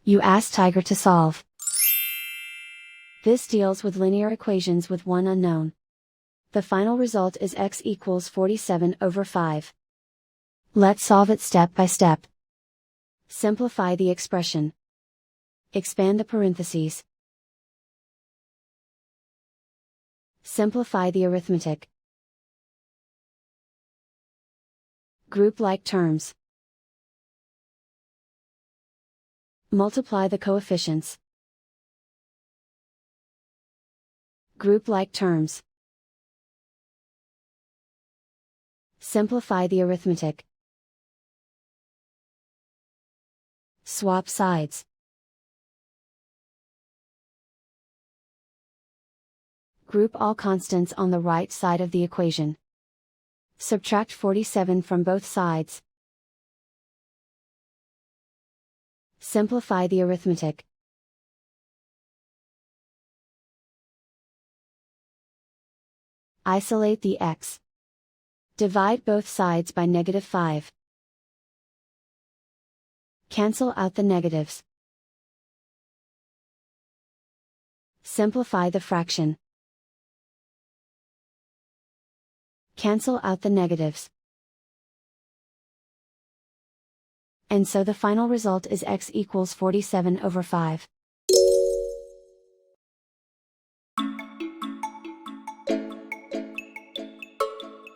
You ask Tiger to solve. This deals with linear equations with one unknown. The final result is x equals 47/5. Let's solve it step by step. Simplify the expression. Expand the parentheses. Simplify the arithmetic. Group like terms. Multiply the coefficients. Group like terms. Simplify the arithmetic. Swap sides. Group all constants on the right side of the equation. Subtract 47 from both sides. Simplify the arithmetic. Isolate the x. Divide both sides by -5. Cancel out the negatives. Simplify the fraction. Cancel out the negatives. And so the final result is x equals 47/5.